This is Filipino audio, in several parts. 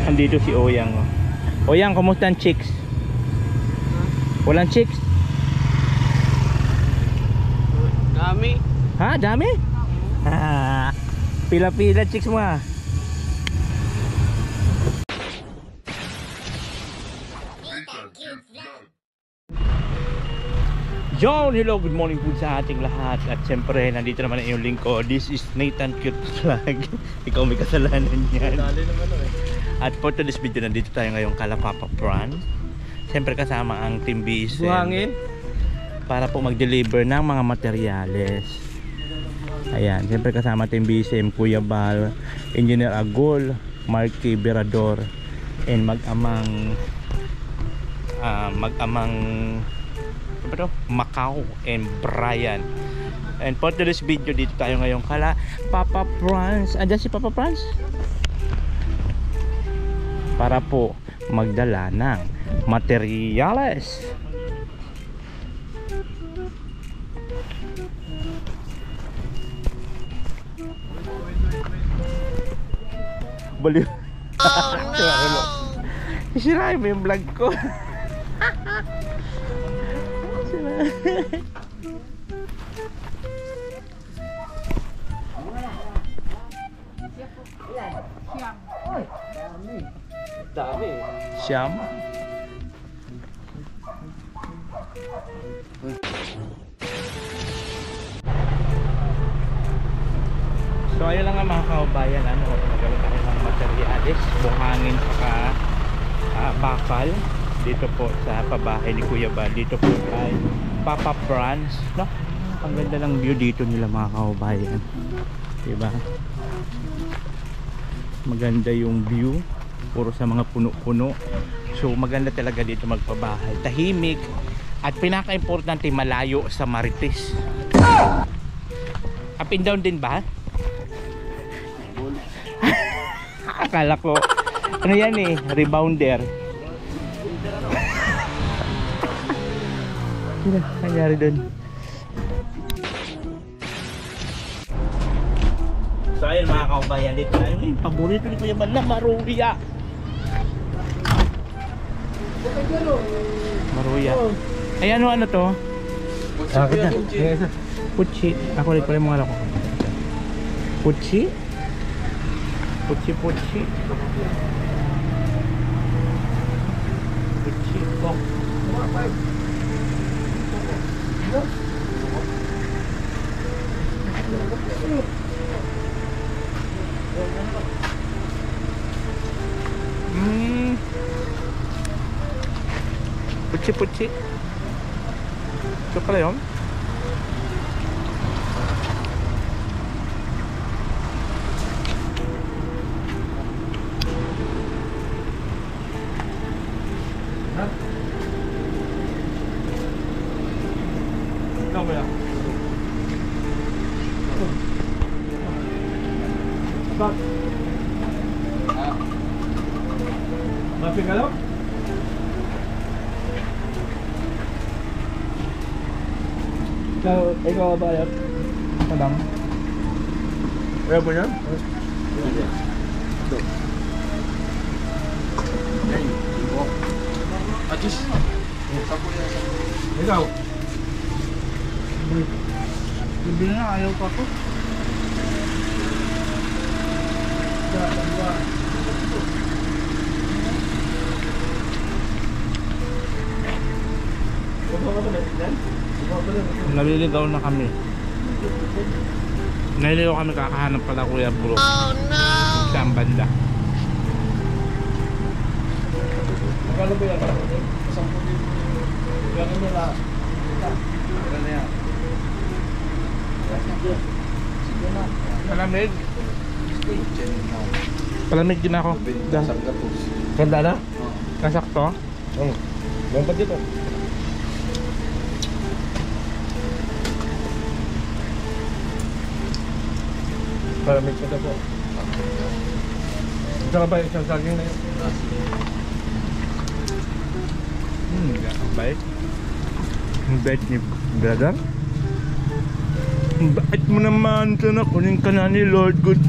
Andito si Oyang. Oyang, kumusta ang chicks? Walang chicks? Dami. Ha? Dami? Pila-pila chicks mo ha. John, hello, good morning po sa ating lahat. At siyempre, nandito naman ang iyong lingkod. This is Nathan Cute Vlog. Ikaw may kasalanan yan. At for today's video, nandito tayo ngayong Kalapapa Front. Siyempre kasama ang Team BSM. Buhangin. Para po mag-deliver ng mga materyales. Ayan, siyempre kasama Team BSM, Kuya Bal, Engineer Agol, Marky Berador, and mag-amang Macau and Brian. And for today's video, dito tayo ngayong Papa France. Andiyan si Papa France para po magdala ng materyales. Baliw. Oh no. Sisirain mo yung vlog ko. Dami. Siyam. So ayun lang nga mga kaubayan, magawa tayo ng materyales, buhangin saka bakal dito po sa pabahay ni Kuya Bal. Dito po kay Papa France, no? Ang ganda ng view dito nila mga kaubayan, diba? Maganda yung view, puro sa mga puno-puno. So maganda talaga dito magpabahay, tahimik, at pinaka-importante malayo sa marites. Up and down din ba? Akala ko ano yan eh, rebounder. Ano nangyari dun? So ayun mga kaubayan, dito na yung paborito ni Kuya Bal na maruya. Maruya. Ay ano to? Puchi. Ako ulit pala yung mga lako. Puchi? Puchi. Puchi. Oh. Puchi. Ito pala yun? Ikaw ba yan? Bak? Mapingalaw? Ikaw ba yan? Madam? Kaya ba yan? Atis. Ikaw? Hindi na, ayaw pa ko. Naliligaw na kami. Naliligaw kami, kakahanap pala Kuya Bro. Oh no! Saan banda? Magkano ba yan? 10,000. Gano'n na lang. Gano'n na yan. Palamig. Palamig din ako. Ganda na? Kasakto? Oo. Ganda dito. Palamig ka na po. Ito ka ba isang saging na yun? Ang bait. Ang bait ni brother. Ang bait mo naman. Sana kunin ka na ni Lord Good.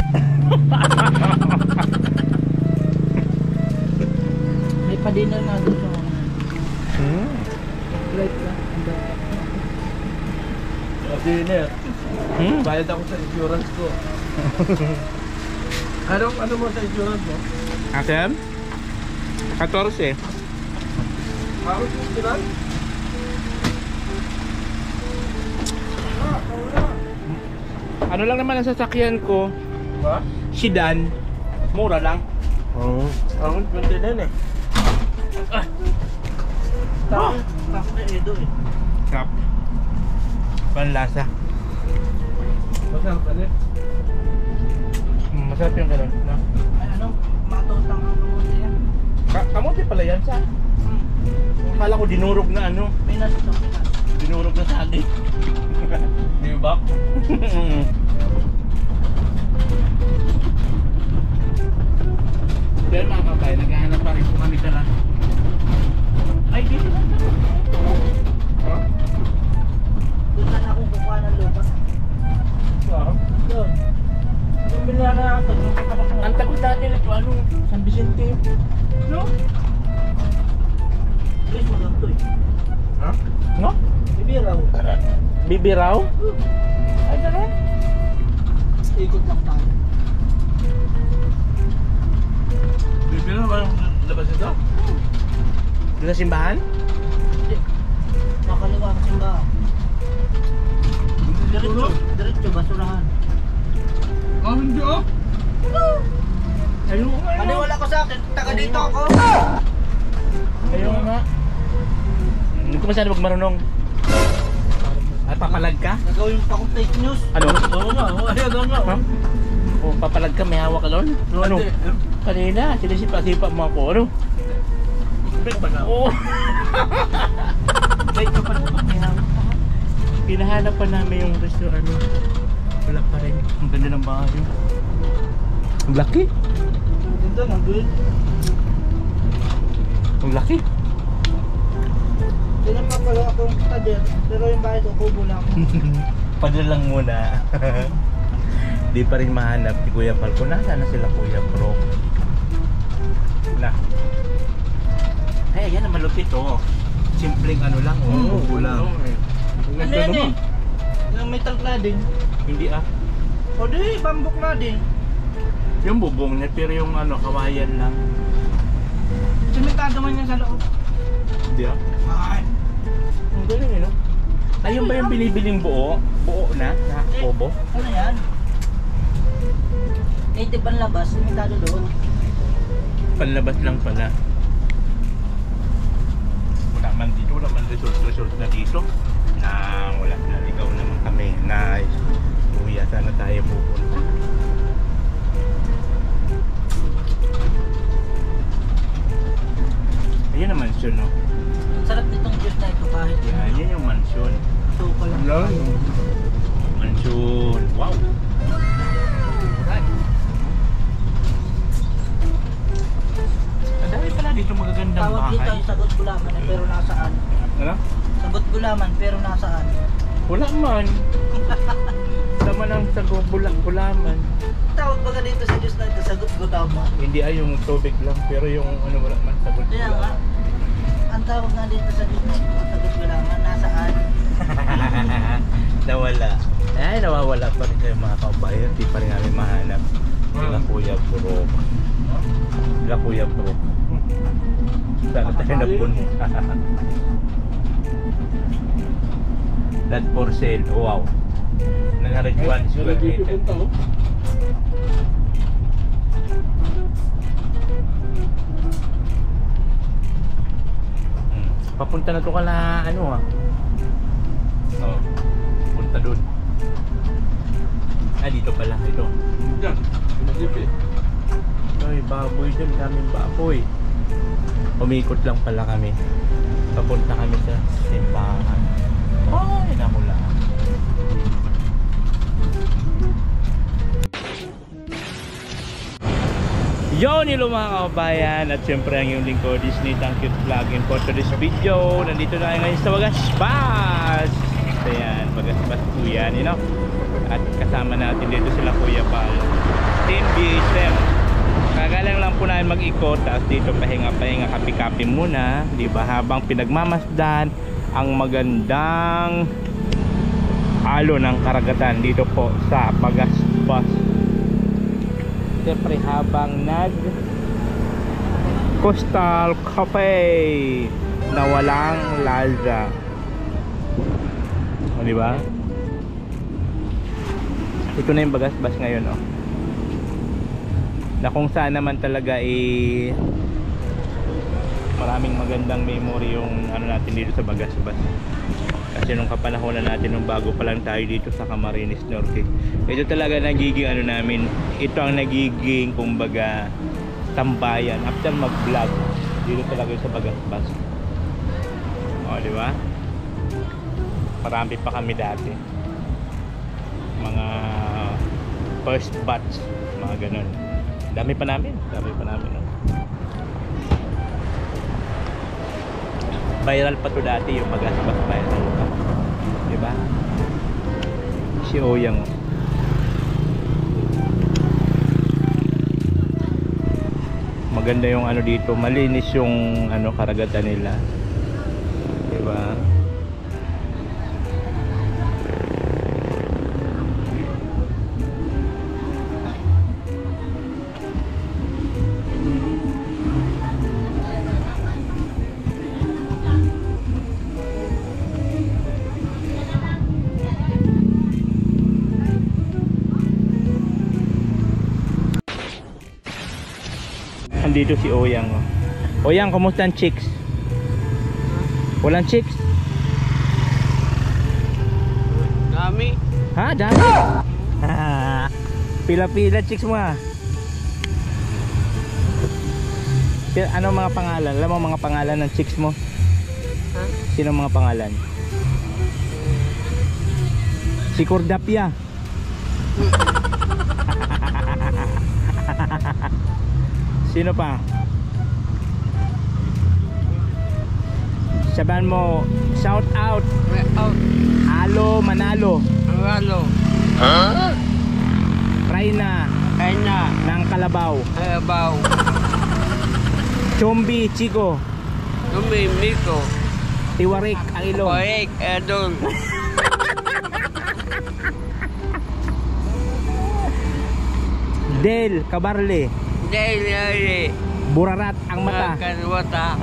Naka-dinner nga doon sa mga. Hmm. Right na. Dinner. Hmm. Bayad ako sa insurance ko. Ano mo sa insurance mo? Akem? 14. Ako yung insurance? Ano lang naman ang sasakyan ko? Ba? Sedan. Mura lang. Oo. Ako yung din eh. Ah. Tapos na Edo eh. Kap. Panlasa. Masarap ka rin. Masarap yung ganun. No? Ay ano, matutang ang lumunti yan. Kamote pala yan sa. Akala ko dinurog na ano. Pinas ito, pinas. Dinurog na saging. Di ba? Pero mga kabay, naghahanap pa rin kung kami ka na. Ay, dito lang. Ha? Doon na ako kukuha ng lupa. Saan? Doon. Yung binila na ako, yung kapag Ang tagot dati nito, ano, San Vicente. No? Please, maganda eh. Ha? No? Bibiraw. Bibiraw? Ay, ganun. Ikot lang tayo. Bibira ba yung labas ito? Doon sa simbahan? Hindi. Makaliwa kasi ba? Diretso. Diretso, basurahan. Ah, hindi oh. Ayun nga. Maniwala ko sa akin, taga dito ako. Ayun nga. Hindi ko masyado magmarunong. Ay, papalag ka? Nagawin pa akong fake news. Ano? Oo nga, oo nga. Ha? O, papalag ka, may hawak ka doon? Ano? Kanina, sinisipa-sipa mo ako, ano? Fake ba na? Oo. Fake ka pa na pagkihawak. Pinahanap pa namin yung restaurant, ano? Wala pa rin. Ang ganda ng bahay. Ang laki. Ganda, nandun. Ang laki. Pinapapalo akong pader, pero yung bahay ko, kubo lang. Padala lang muna. Di pa rin mahanap si Kuya Falco. Nasaan na sila Kuya Pro? Na. Ay, yan ang malupit oh. Simpleng ano lang oh. Kulang. Ano yan eh? Yung metal cladding. Hindi ah. O di, bamboo cladding. Yung bubong niya pero yung ano, kawayan lang. Simentado man yan sa loob. Hindi ah. Ay. Ang galing eh no? Ayun ba yung binibiling buo? Buo na? Na kobo? Ano yan? Native ang labas, simentado doon. Panlabas lang pala. Wala man dito, wala man result na dito. Na wala, naligaw naman kami na uwi sana tayo pupunta. Ayan ang mansion no? Ang sarap nitong juice na ito kahit Yan yung mansion. suko lang. Mansion. Wow! Ang dami pala dito magagandang Tawag dito bahay. ay sagot gulaman eh, pero nasaan? Ano? Sagot gulaman pero nasaan? Wala man. Tama ng sagot gulaman. Tawag baga dito sa juice na ito, sagot gulaman. Hindi ay yung tubig lang pero yung ano wala man sagot Kaya nga, ang tawag nga dito sa juice na ito, sagot gulaman, nasaan? Nawala. Ay, nawawala pa rin kayo mga kabayan. Hindi pa rin namin mahanap. Sila Kuya Pro. Sila Kuya Pro. Sana tayo napunta. That for sale. Wow. Nangariguan square meter. Papunta na to kala ano ah. Oh. Punta doon. Ah, dito pala ito. Yan. Ay, baboy dun, daming baboy. Umikot lang pala kami. Papunta kami sa simbahan. Ay, namula. Yon, hello mga kababayan. At syempre ang yung lingkod Disney Thank You Vlogging for today's video. Nandito na tayo ngayon sa Wagasbas. So yan, Wagasbas po yan, you know. At kasama natin dito sila Kuya Pal, Team BHM. Kagalang lang po namin mag-ikot, tapos dito pahinga-pahinga, kapi-kapi muna, di ba? Habang pinagmamasdan ang magandang alo ng karagatan dito po sa Bagasbas. Siyempre habang Coastal Cafe na walang lalza. O, di ba? Ito na yung Bagasbas ngayon, oh. Na kung saan naman talaga maraming magandang memory yung ano natin dito sa Bagasbas. Kasi nung kapanahonan natin nung bago pa lang tayo dito sa Camarines Norte, ito talaga nagiging ano namin, ito ang nagiging kumbaga tambayan after mag-vlog dito talaga sa Bagasbas. O, di ba? Marami pa kami dati. Mga first batch, mga ganun. Dami pa namin, no? Viral pa to dati yung Bagasbas, viral pa. Diba? Si Oyang. Maganda yung ano dito, malinis yung ano karagatan nila. Diba? Dito si Oyang, oh. Oyang, kumusta ang chicks? Walang chicks? Dami. Ha? Dami? Pila-pila chicks mo, ha? Ano mga pangalan? Alam mo mga pangalan ng chicks mo? Ha? Sino mga pangalan? Si Cordapia. Sino pa? Sabihan mo, shout out. Alo Manalo. Manalo. Rayna ng Kalabaw. Chombi Chico. Miko. Tiwarik ang ilong. Edol. Del Cabarle. Dahil Burarat ang mata. Kanwata.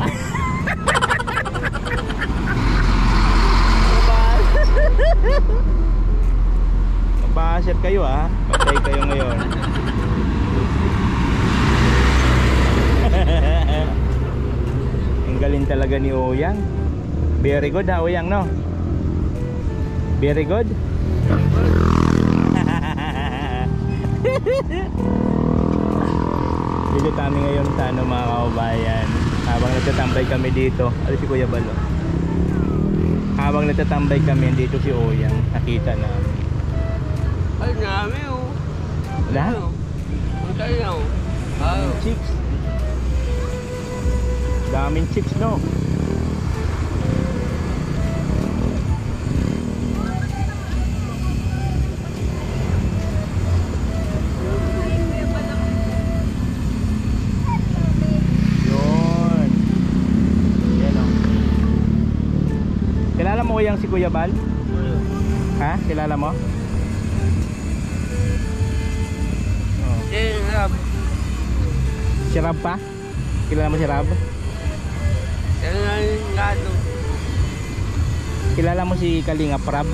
Basher kayo, ha? Patay kayo ngayon. Ang galing talaga ni Oyang. Very good, ha, Oyang, no? Very good. Dito kami ngayon sa ano, mga kababayan. Habang nagtatambay kami dito, alis si Kuya Balo. Habang nagtatambay kami dito si Oyang, nakita namin. Ay, dami, oh. Wala? Ang tayo. Chicks. Daming chicks, no? Yun. Yan, oh. Kilala mo yung si Kuya Bal? Ha? Kilala mo? Si Rab pa? Kilala mo si Rab? Kilala mo si Kalinga Prab?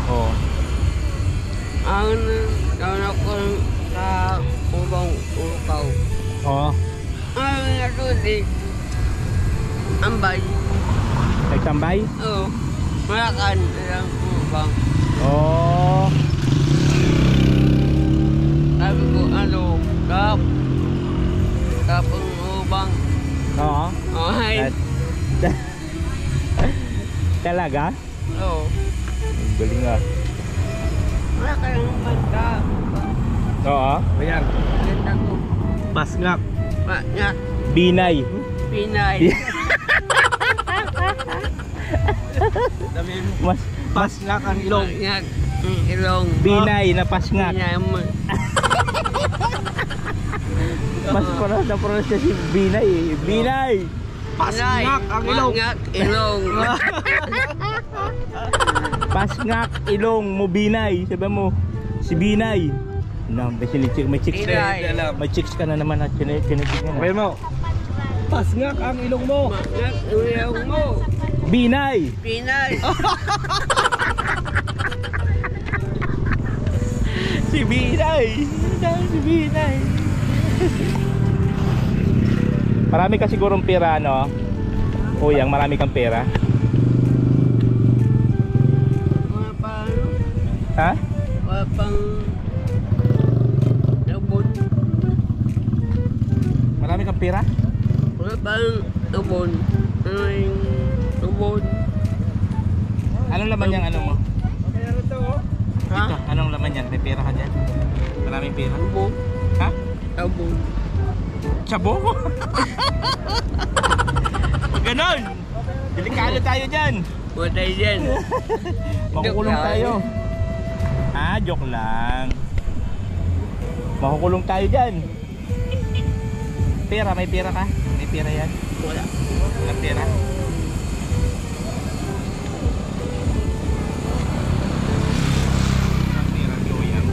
Oo. Ang ako sa ubang ukaw. Oo. Ang natuloy. Ambay. Nagtambay? Oo. Malakan ang ubang. Oo. Sabi ko kapang ubang. Oo. Ay. Talaga? Oo. Galing nga. Malakan ang banta. Oo. Ayan. Ganda ko. Pasngak. Pasngak. Binay. Pinay. Mas pasngak ang ilong. Pasngak. Ilong. Binay na pasngak. Pinay mo. Mas parang na-pronounce siya si Binay eh. Binay! Pasngak ang ilong. Pasngak ilong. Pasngak ilong mo Binay. Sabi mo, si Binay. No, may chicks Binay. may chicks ka na naman at kinigin na. Okay mo. Pasngak ang ilong mo. Pasngak ilong mo. Binay! Pinay. Si Binay! Si Binay! Marami ka sigurong pera, no? Uyang, marami kang pera. Mga pang Ha? mga pang abon. Marami kang pera? Mga pang abon. Ay abon. Anong laman yung ano mo? Ha? Ito, anong laman yan? May pera ka dyan? Maraming pera? Abon. Ha? Abon. Chabo? Pag ganon! Delikado tayo dyan! Matay dyan. Makukulong Joke lang. tayo. Ah, joke lang. Makukulong tayo dyan. Pera, may pera ka? May pera yan? Wala. Walang pera? Walang pera, Joyang.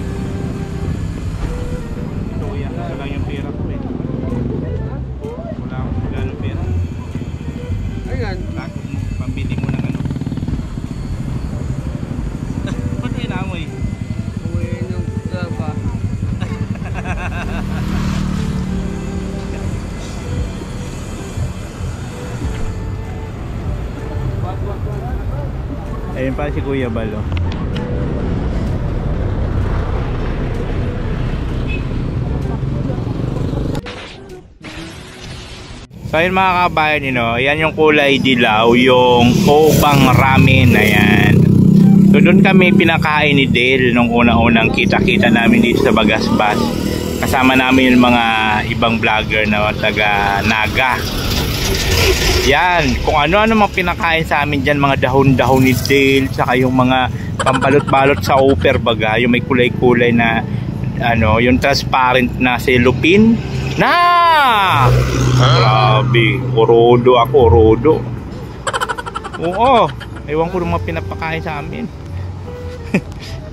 Joyang, ito lang yung pera ko eh. Wala akong gano'ng pera. Ayan. Bakit mo, pambili mo ng ano? Ba't may namoy? Uwi ng gaba. Ayun pa si Kuya Balo. So ayun mga kabayan, yan yung kulay dilaw, yung Obang Ramen na yan. So doon kami pinakain ni Dale nung una-unang kita-kita namin dito sa Bagasbas. Kasama namin yung mga ibang vlogger na taga Naga. Yan, kung ano-ano mga pinakain sa amin dyan, mga dahon-dahon ni Dale, saka yung mga pambalot-balot sa upper baga, yung may kulay-kulay na ano, yung transparent na cellophane na grabe, orodo ako, orodo. Oo, ewan ko ng mga pinapakain sa amin.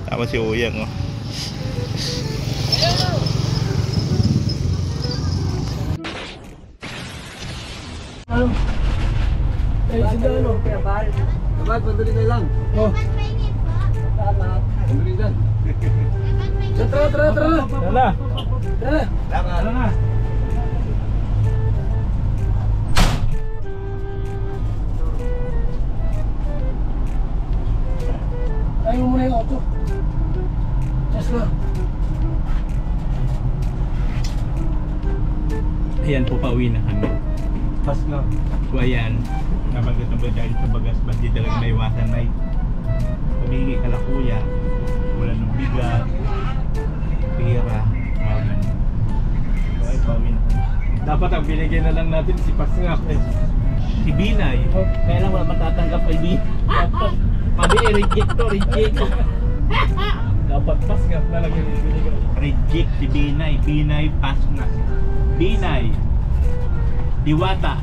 Tama si Uyang, oh. Ano? Sila ano? Abad, pandali na lang. Oh. Pandali dyan. Tara. Tara. Tara na. Ayaw mo muna yung auto. Yes na. Ayan po, pauwi na kami. Pas na. So ayan, nabanggit na ba dahil sa Bagasbas, di talaga may iwasan, may humingi ka na kuya, wala ng bigat, pera, mga ganun. So ay, pauwi na kami. Dapat ang binigyan na lang natin si Pasngak eh. Si Binay, kaya lang wala matatanggap kay Binay. Pabili, reject to, reject. Dapat Pasngak na lang yung binigyan. Reject si Binay, Binay pass na. Binay, Diwata.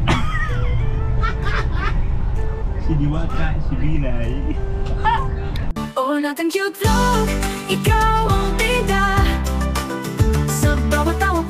Si Diwata, si Binay. Oh, nating cute vlog, ikaw ang bida. Sa bawat tawag